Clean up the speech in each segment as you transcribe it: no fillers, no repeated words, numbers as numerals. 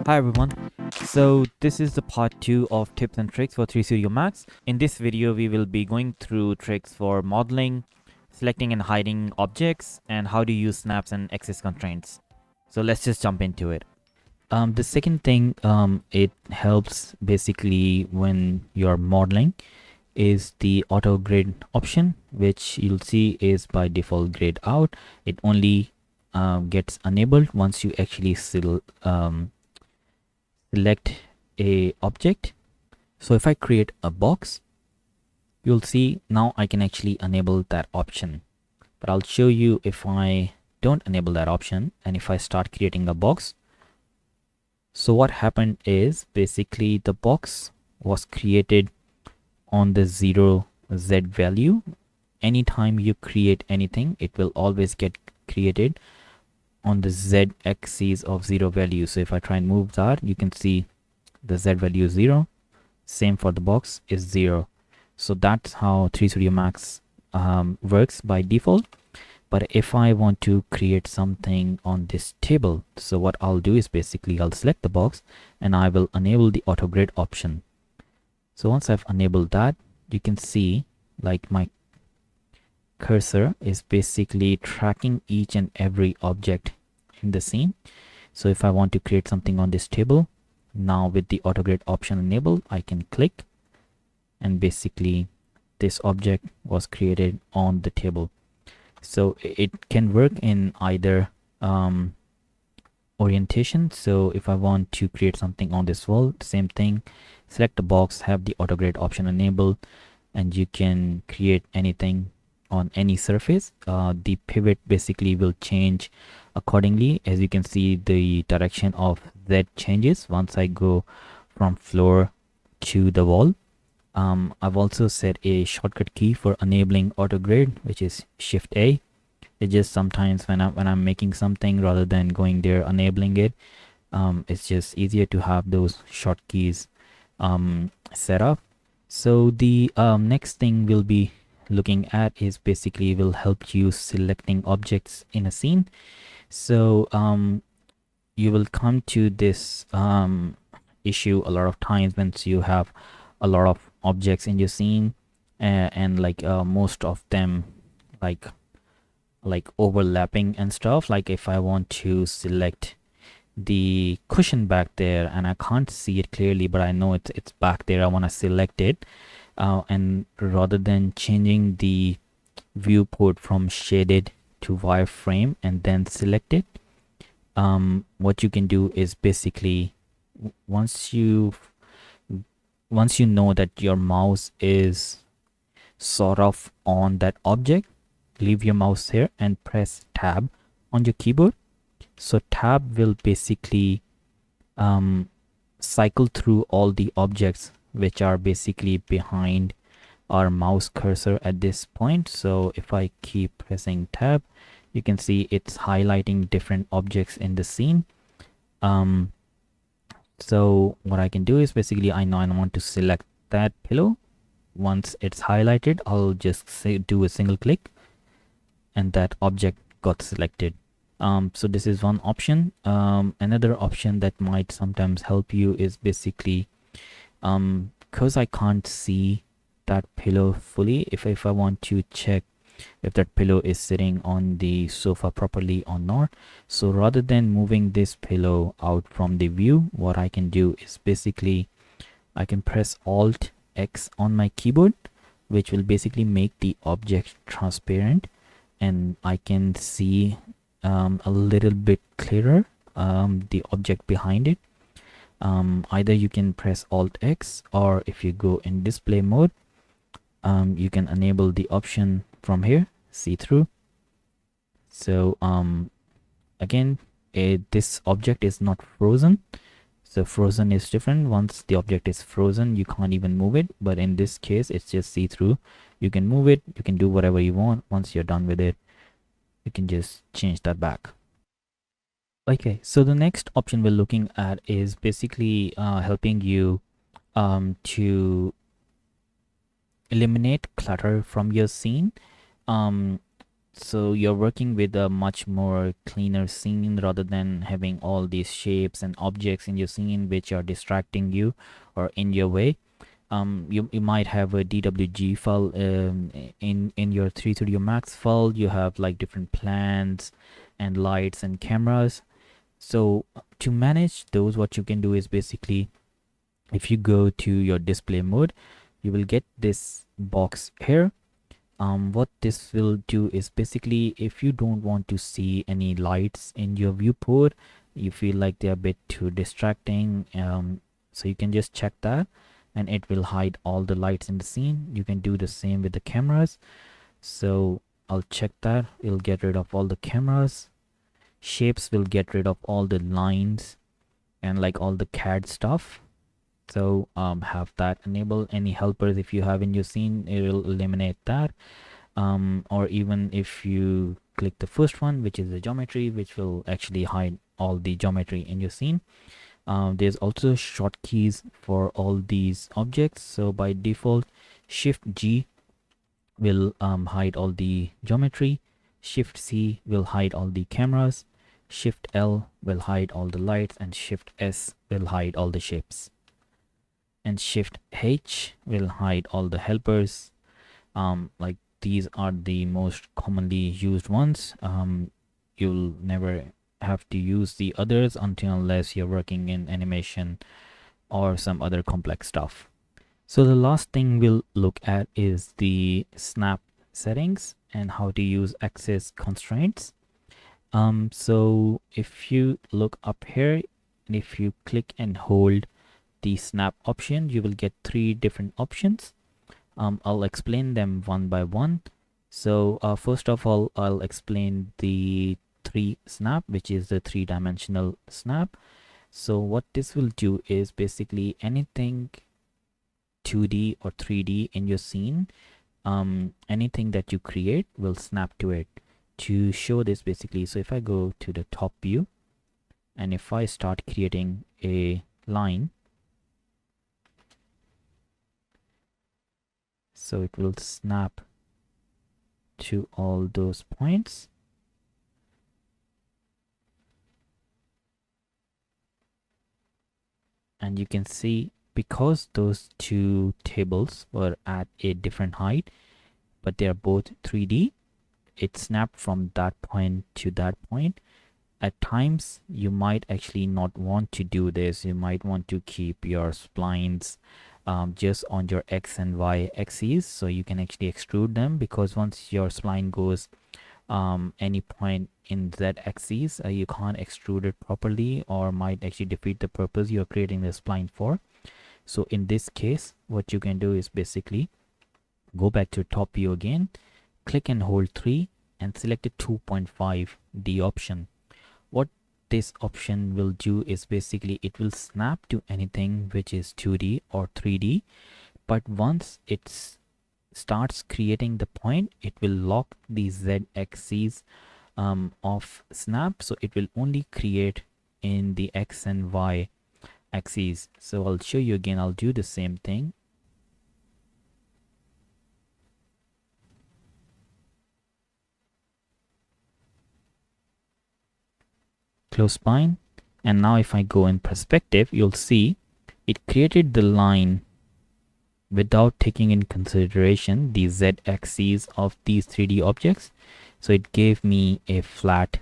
Hi everyone. So this is the part 2 of tips and tricks for 3 Studio Max. In this video we will be going through tricks for modeling, selecting and hiding objects, and how to use snaps and axis constraints. So let's just jump into it. The second thing it helps basically when you're modeling is the auto grid option, which you'll see is by default grayed out. It only gets enabled once you actually select a object. So if I create a box, you'll see now I can actually enable that option. But I'll show you if I don't enable that option and if I start creating a box. So what happened is basically the box was created on the 0z value. Anytime you create anything, it will always get created on the z axis of 0 value. So if I try and move that, you can see the z value is 0. Same for the box is 0. So that's how 3 Studio Max works by default. But if I want to create something on this table, so what I'll do is basically I'll select the box and I will enable the auto grid option. So once I've enabled that, you can see like my cursor is basically tracking each and every object in the scene. So if I want to create something on this table, now with the auto grid option enabled, I can click and basically this object was created on the table. So it can work in either orientation. So if I want to create something on this wall, same thing, select the box, have the auto grid option enabled, and you can create anything on any surface. The pivot basically will change accordingly. As you can see, the direction of Z changes once I go from floor to the wall. I've also set a shortcut key for enabling auto grid, which is Shift A. It's just sometimes when I'm making something, rather than going there enabling it, it's just easier to have those short keys set up. So the next thing we'll be looking at is basically will help you selecting objects in a scene. So you will come to this issue a lot of times once you have a lot of objects in your scene, and like most of them like overlapping and stuff. Like if I want to select the cushion back there and I can't see it clearly, but I know it's back there, I want to select it, and rather than changing the viewport from shaded to wireframe and then select it, what you can do is basically once you know that your mouse is sort of on that object, leave your mouse here and press tab on your keyboard. So tab will basically cycle through all the objects which are basically behind our mouse cursor at this point. So if I keep pressing tab, you can see it's highlighting different objects in the scene. So what I can do is basically I know I want to select that pillow. Once it's highlighted, I'll just do a single click and that object got selected. So this is one option. Another option that might sometimes help you is basically because I can't see that pillow fully, if I want to check if that pillow is sitting on the sofa properly or not, so rather than moving this pillow out from the view, what I can do is basically I can press Alt X on my keyboard, which will basically make the object transparent and I can see a little bit clearer the object behind it. Either you can press Alt X, or if you go in display mode, you can enable the option from here, see through. So again, this object is not frozen. So frozen is different. Once the object is frozen, you can't even move it, but in this case it's just see through. You can move it, you can do whatever you want. Once you're done with it, you can just change that back. Okay, so the next option we're looking at is basically helping you to eliminate clutter from your scene. So you're working with a much more cleaner scene rather than having all these shapes and objects in your scene which are distracting you or in your way. You might have a DWG file in your 3 Studio Max file. You have like different plans and lights and cameras. So to manage those, what you can do is basically, if you go to your display mode, you will get this box here. What this will do is basically, if you don't want to see any lights in your viewport, you feel like they're a bit too distracting, so you can just check that and it will hide all the lights in the scene. You can do the same with the cameras. So I'll check that. It'll get rid of all the cameras. Shapes will get rid of all the lines and like all the CAD stuff. So have that enabled. Any helpers if you have in your scene, it will eliminate that. Or even if you click the first one, which is the geometry, which will actually hide all the geometry in your scene. There's also shortkeys for all these objects. So by default, Shift G will hide all the geometry. Shift C will hide all the cameras. Shift L will hide all the lights, and Shift S will hide all the shapes. And Shift H will hide all the helpers. Like these are the most commonly used ones. You'll never have to use the others unless you're working in animation or some other complex stuff. So the last thing we'll look at is the snap settings and how to use access constraints. So if you look up here and if you click and hold the snap option, you will get 3 different options. I'll explain them one by one. So first of all, I'll explain the 3 snap, which is the 3-dimensional snap. So what this will do is basically anything 2D or 3D in your scene, anything that you create will snap to it. To show this basically, so if I go to the top view and if I start creating a line, so it will snap to all those points. And you can see, because those 2 tables were at a different height, but they are both 3D, it snapped from that point to that point. At times, you might actually not want to do this. You might want to keep your splines just on your X and Y axes, so you can actually extrude them, because once your spline goes any point in Z axis, you can't extrude it properly, or might actually defeat the purpose you're creating the spline for. So in this case, what you can do is basically go back to top view again, click and hold 3 and select the 2.5D option. What this option will do is basically it will snap to anything which is 2D or 3D, but once it starts creating the point, it will lock the Z axis of snap, so it will only create in the X and Y axes. So I'll show you again. I'll do the same thing. Close spine, and now if I go in perspective, you'll see it created the line without taking in consideration the Z axes of these 3D objects. So it gave me a flat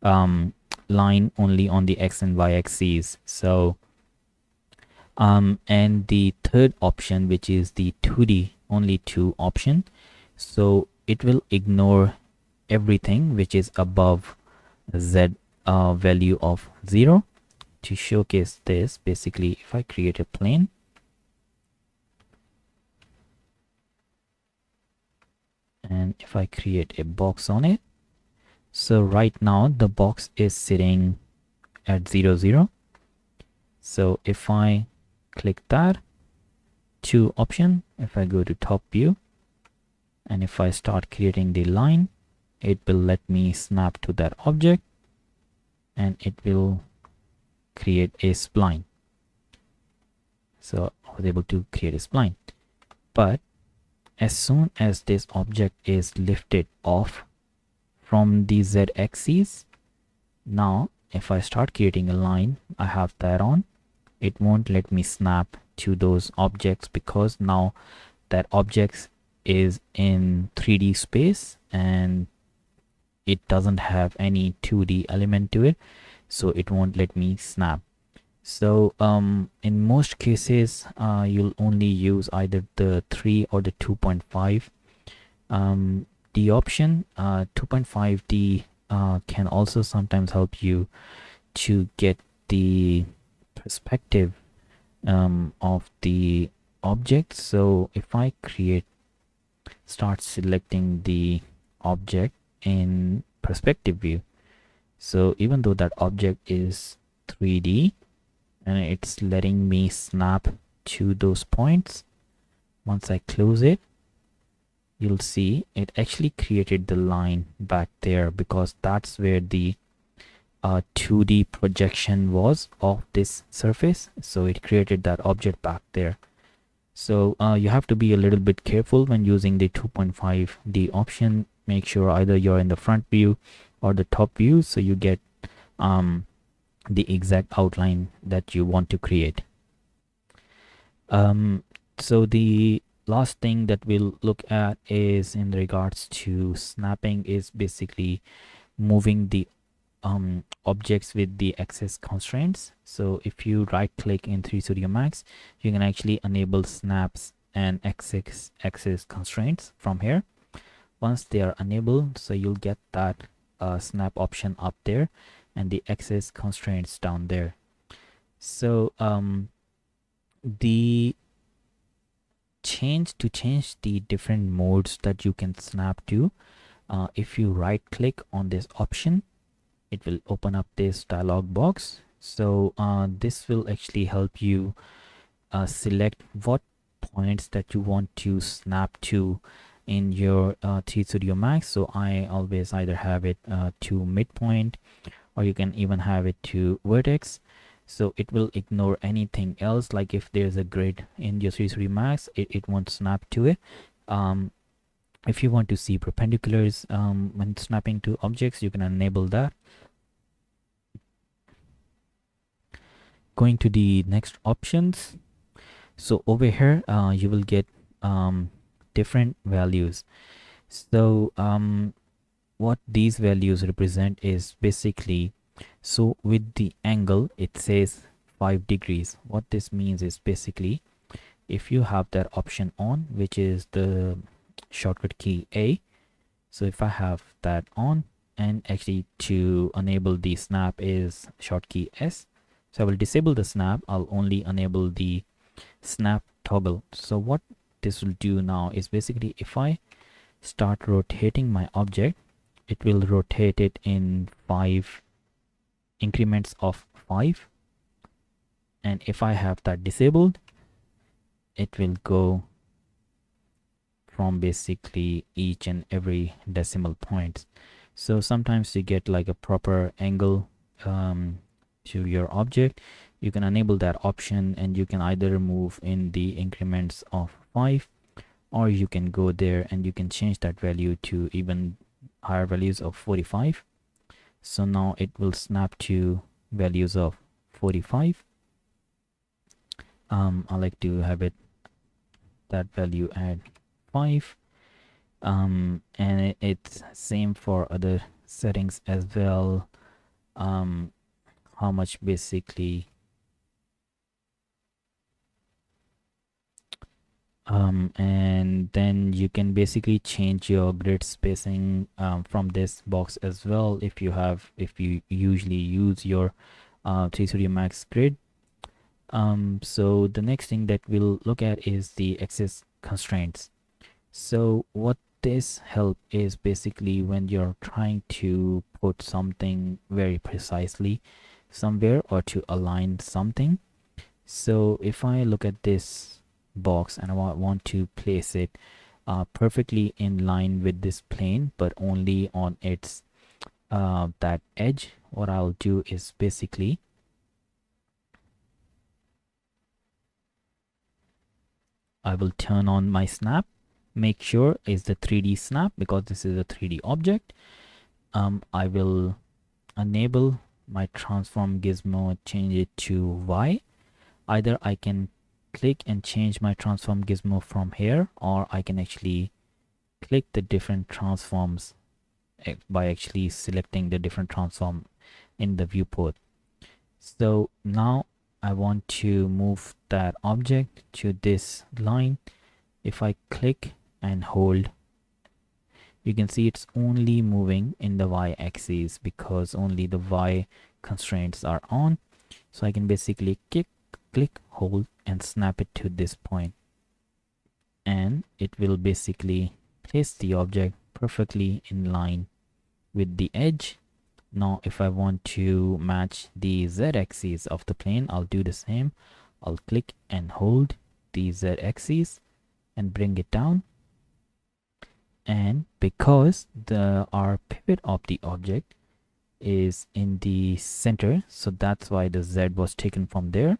line only on the X and Y axes. So and the third option, which is the 2D only 2 option, so it will ignore everything which is above Z value of 0. To showcase this, basically if I create a plane and if I create a box on it, so right now the box is sitting at 0 0. So if I click that 2 option, if I go to top view and if I start creating the line, it will let me snap to that object and it will create a spline. So I was able to create a spline. But as soon as this object is lifted off from the Z axis. Now if I start creating a line, I have that on, it won't let me snap to those objects because now that object is in 3D space and it doesn't have any 2D element to it, so it won't let me snap. So in most cases you'll only use either the 3 or the 2.5 D option. 2.5D can also sometimes help you to get the perspective of the object. So if I start selecting the object in perspective view, so even though that object is 3D and it's letting me snap to those points, once I close it, you'll see it actually created the line back there because that's where the 2D projection was of this surface, so it created that object back there. So you have to be a little bit careful when using the 2.5D option. Make sure either you're in the front view or the top view so you get the exact outline that you want to create. So the last thing that we'll look at is in regards to snapping is basically moving the objects with the axis constraints. So if you right click in 3 Studio Max, you can actually enable snaps and axis constraints from here. Once they are enabled, so you'll get that snap option up there and the axis constraints down there. So the change the different modes that you can snap to, if you right click on this option, it will open up this dialog box. So this will actually help you select what points that you want to snap to in your 3 Studio Max. So I always either have it to midpoint, or you can even have it to vertex. So it will ignore anything else, like if there's a grid in your 3 Studio Max, it won't snap to it. If you want to see perpendiculars when snapping to objects, you can enable that. Going to the next options, so over here you will get different values. So what these values represent is basically, so with the angle it says 5 degrees. What this means is basically if you have that option on, which is the shortcut key A, so if I have that on, and actually to enable the snap is short key S, so I will disable the snap, I'll only enable the snap toggle. So what this will do now is basically if I start rotating my object, it will rotate it in 5 increments of 5, and if I have that disabled, it will go from basically each and every decimal points. So sometimes you get like a proper angle to your object. You can enable that option and you can either move in the increments of 5, or you can go there and you can change that value to even higher values of 45. So now it will snap to values of 45. I like to have it that value at 5, and it's same for other settings as well. How much basically and then you can basically change your grid spacing from this box as well if you usually use your 3 Studio Max grid. So the next thing that we'll look at is the axis constraints. So what this help is basically when you're trying to put something very precisely somewhere or to align something. So if I look at this box and I want to place it perfectly in line with this plane but only on its that edge, what I'll do is basically I will turn on my snap, make sure it's the 3D snap because this is a 3D object, I will enable my transform gizmo, change it to Y. Either I can click and change my transform gizmo from here, or I can actually click the different transforms by actually selecting the different transform in the viewport. So now I want to move that object to this line. If I click and hold, you can see it's only moving in the y-axis because only the y constraints are on. So I can basically click, hold, and snap it to this point, and it will basically place the object perfectly in line with the edge. Now if I want to match the z-axis of the plane, I'll do the same. I'll click and hold the z-axis and bring it down. And because our pivot of the object is in the center, so that's why the z was taken from there.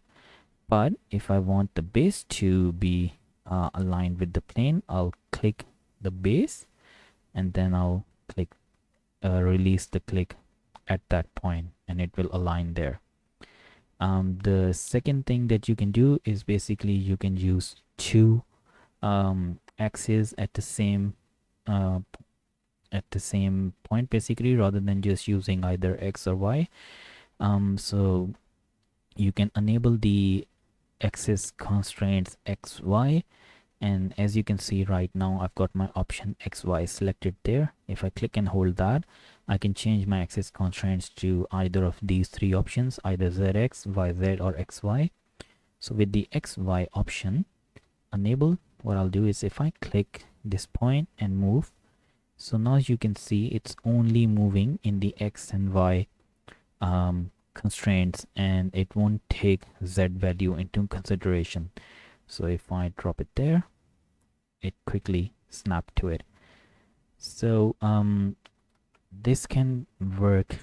But if I want the base to be aligned with the plane, I'll click the base and then I'll click release the click at that point, and it will align there. The second thing that you can do is basically you can use two axes at the same point, basically, rather than just using either X or Y. So you can enable the axis constraints XY, and as you can see right now, I've got my option XY selected there. If I click and hold that, I can change my axis constraints to either of these three options, either ZX, YZ, or XY. So with the XY option enabled, what I'll do is if I click this point and move, so now you can see it's only moving in the X and Y constraints, and it won't take Z value into consideration. So if I drop it there, it quickly snapped to it. So this can work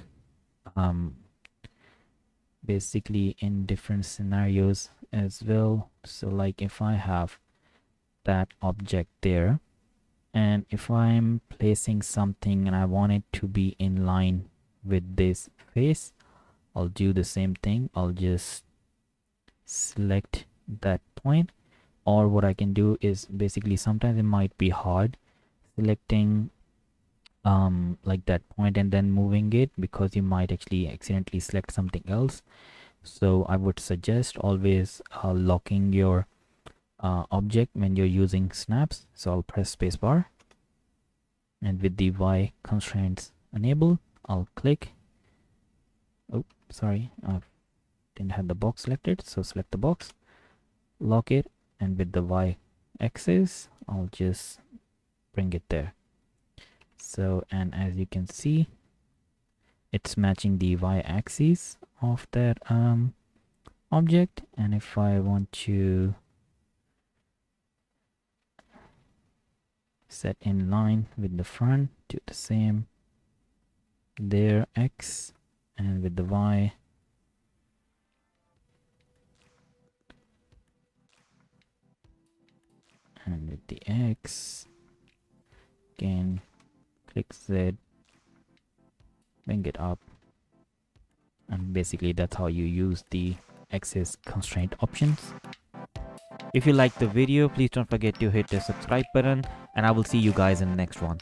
basically in different scenarios as well. So like if I have that object there, and if I'm placing something and I want it to be in line with this face, I'll do the same thing. I'll just select that point, or what I can do is basically sometimes it might be hard selecting like that point and then moving it, because you might actually accidentally select something else. So I would suggest always locking your object when you're using snaps. So I'll press spacebar, and with the Y constraints enabled, I'll click. Oh, sorry, I didn't have the box selected, so select the box, lock it, and with the Y axis, I'll just bring it there. So, and as you can see, it's matching the Y axis of that object. And if I want to set in line with the front, do the same there, X, and with the Y, and with the X, again click Z, bring it up, and basically that's how you use the axis constraint options. If you liked the video, please don't forget to hit the subscribe button, and I will see you guys in the next one.